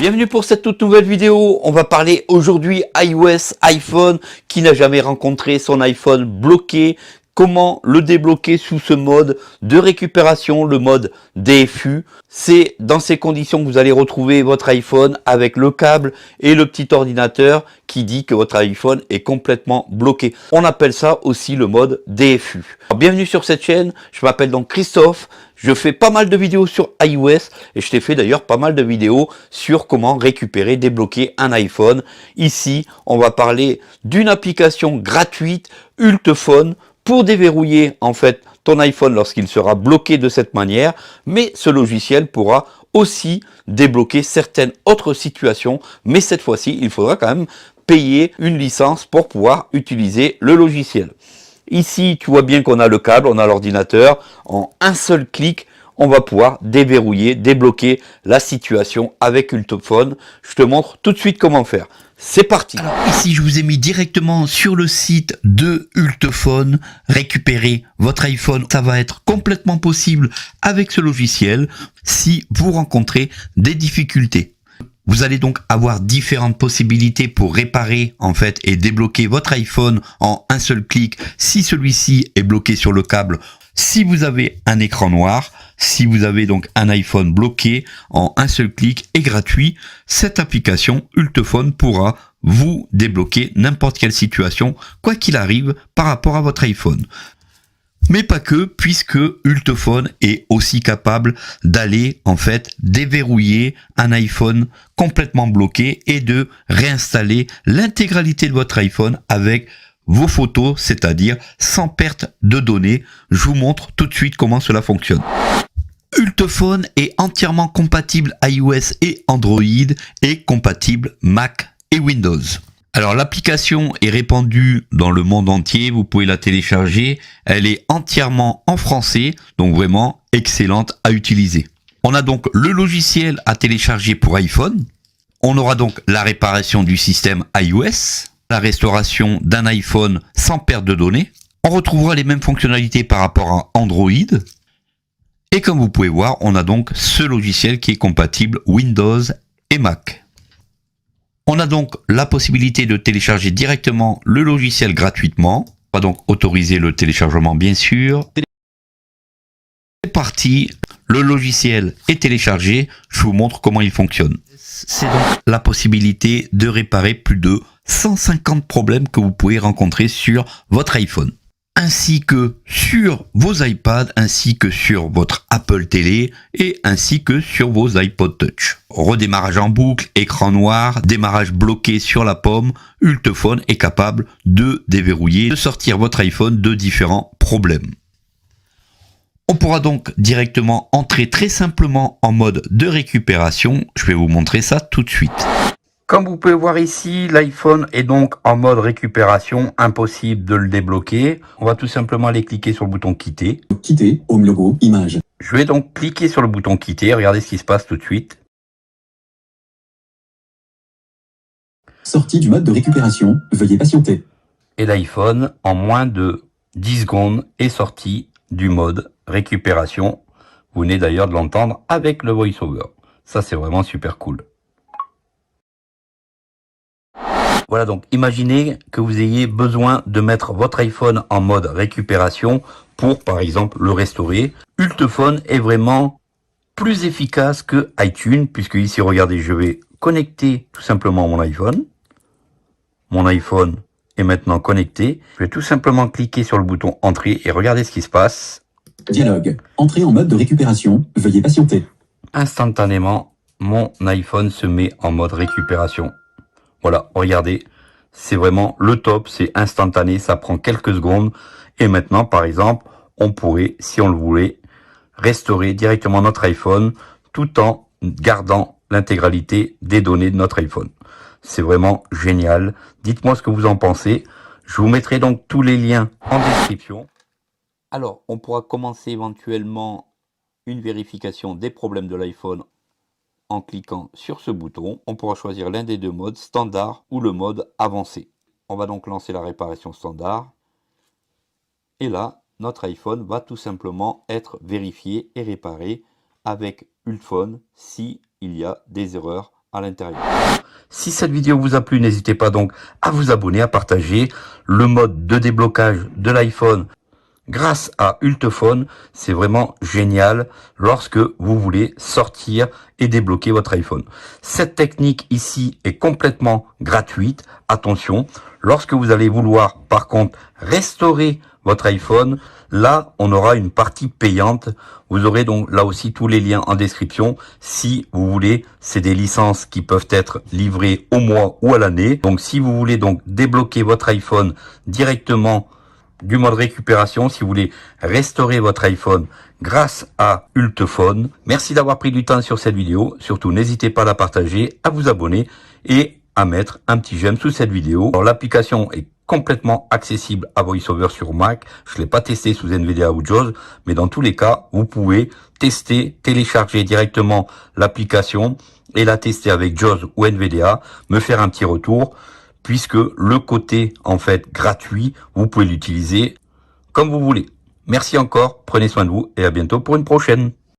Bienvenue pour cette toute nouvelle vidéo. On va parler aujourd'hui iOS, iPhone. Qui n'a jamais rencontré son iPhone bloqué? Comment le débloquer sous ce mode de récupération, le mode DFU. C'est dans ces conditions que vous allez retrouver votre iPhone avec le câble et le petit ordinateur qui dit que votre iPhone est complètement bloqué. On appelle ça aussi le mode DFU. Alors, bienvenue sur cette chaîne, je m'appelle donc Christophe. Je fais pas mal de vidéos sur iOS et je t'ai fait d'ailleurs pas mal de vidéos sur comment récupérer, débloquer un iPhone. Ici, on va parler d'une application gratuite, Ultphone, pour déverrouiller en fait ton iPhone lorsqu'il sera bloqué de cette manière, mais ce logiciel pourra aussi débloquer certaines autres situations, mais cette fois-ci, il faudra quand même payer une licence pour pouvoir utiliser le logiciel. Ici, tu vois bien qu'on a le câble, on a l'ordinateur. En un seul clic, on va pouvoir déverrouiller, débloquer la situation avec Ultphone. Je te montre tout de suite comment faire. C'est parti. Alors ici, je vous ai mis directement sur le site de Ultphone. Récupérer votre iPhone, ça va être complètement possible avec ce logiciel si vous rencontrez des difficultés. Vous allez donc avoir différentes possibilités pour réparer en fait et débloquer votre iPhone en un seul clic si celui-ci est bloqué sur le câble. Si vous avez un écran noir, si vous avez donc un iPhone bloqué, en un seul clic et gratuit, cette application Ultphone pourra vous débloquer n'importe quelle situation, quoi qu'il arrive par rapport à votre iPhone. Mais pas que, puisque Ultphone est aussi capable d'aller en fait déverrouiller un iPhone complètement bloqué et de réinstaller l'intégralité de votre iPhone avec vos photos, c'est-à-dire sans perte de données. Je vous montre tout de suite comment cela fonctionne. Ultphone est entièrement compatible iOS et Android et compatible Mac et Windows. Alors l'application est répandue dans le monde entier, vous pouvez la télécharger, elle est entièrement en français, donc vraiment excellente à utiliser. On a donc le logiciel à télécharger pour iPhone, on aura donc la réparation du système iOS, la restauration d'un iPhone sans perte de données, on retrouvera les mêmes fonctionnalités par rapport à Android, et comme vous pouvez voir, on a donc ce logiciel qui est compatible Windows et Mac. On a donc la possibilité de télécharger directement le logiciel gratuitement. On va donc autoriser le téléchargement bien sûr. C'est parti, le logiciel est téléchargé, je vous montre comment il fonctionne. C'est donc la possibilité de réparer plus de 150 problèmes que vous pouvez rencontrer sur votre iPhone, ainsi que sur vos iPads, ainsi que sur votre Apple Télé et ainsi que sur vos iPod Touch. Redémarrage en boucle, écran noir, démarrage bloqué sur la pomme, Ultphone est capable de déverrouiller, de sortir votre iPhone de différents problèmes. On pourra donc directement entrer très simplement en mode de récupération. Je vais vous montrer ça tout de suite. Comme vous pouvez voir ici, l'iPhone est donc en mode récupération, impossible de le débloquer. On va tout simplement aller cliquer sur le bouton quitter. Quitter, home logo, image. Je vais donc cliquer sur le bouton quitter, regardez ce qui se passe tout de suite. Sortie du mode de récupération, veuillez patienter. Et l'iPhone, en moins de 10 secondes, est sorti du mode récupération. Vous venez d'ailleurs de l'entendre avec le VoiceOver. Ça, c'est vraiment super cool. Voilà, donc imaginez que vous ayez besoin de mettre votre iPhone en mode récupération pour, par exemple, le restaurer. Ultphone est vraiment plus efficace que iTunes, puisque ici, regardez, je vais connecter tout simplement mon iPhone. Mon iPhone est maintenant connecté. Je vais tout simplement cliquer sur le bouton Entrée et regardez ce qui se passe. Dialogue. Entrée en mode de récupération, veuillez patienter. Instantanément, mon iPhone se met en mode récupération. Voilà, regardez, c'est vraiment le top, c'est instantané, ça prend quelques secondes. Et maintenant, par exemple, on pourrait, si on le voulait, restaurer directement notre iPhone tout en gardant l'intégralité des données de notre iPhone. C'est vraiment génial. Dites-moi ce que vous en pensez. Je vous mettrai donc tous les liens en description. Alors, on pourra commencer éventuellement une vérification des problèmes de l'iPhone en cliquant sur ce bouton. On pourra choisir l'un des deux modes, standard ou le mode avancé. On va donc lancer la réparation standard. Et là, notre iPhone va tout simplement être vérifié et réparé avec Ultphone s'il y a des erreurs à l'intérieur. Si cette vidéo vous a plu, n'hésitez pas donc à vous abonner, à partager. Le mode de déblocage de l'iPhone grâce à Ultphone, c'est vraiment génial lorsque vous voulez sortir et débloquer votre iPhone. Cette technique ici est complètement gratuite. Attention, lorsque vous allez vouloir par contre restaurer votre iPhone, là on aura une partie payante. Vous aurez donc là aussi tous les liens en description. Si vous voulez, c'est des licences qui peuvent être livrées au mois ou à l'année. Donc si vous voulez donc débloquer votre iPhone directement du mode récupération, si vous voulez restaurer votre iPhone grâce à Ultphone. Merci d'avoir pris du temps sur cette vidéo. Surtout, n'hésitez pas à la partager, à vous abonner et à mettre un petit j'aime sous cette vidéo. Alors, l'application est complètement accessible à VoiceOver sur Mac. Je ne l'ai pas testé sous NVDA ou JAWS, mais dans tous les cas, vous pouvez tester, télécharger directement l'application et la tester avec JAWS ou NVDA, me faire un petit retour, puisque le côté en fait gratuit, vous pouvez l'utiliser comme vous voulez. Merci encore, prenez soin de vous et à bientôt pour une prochaine.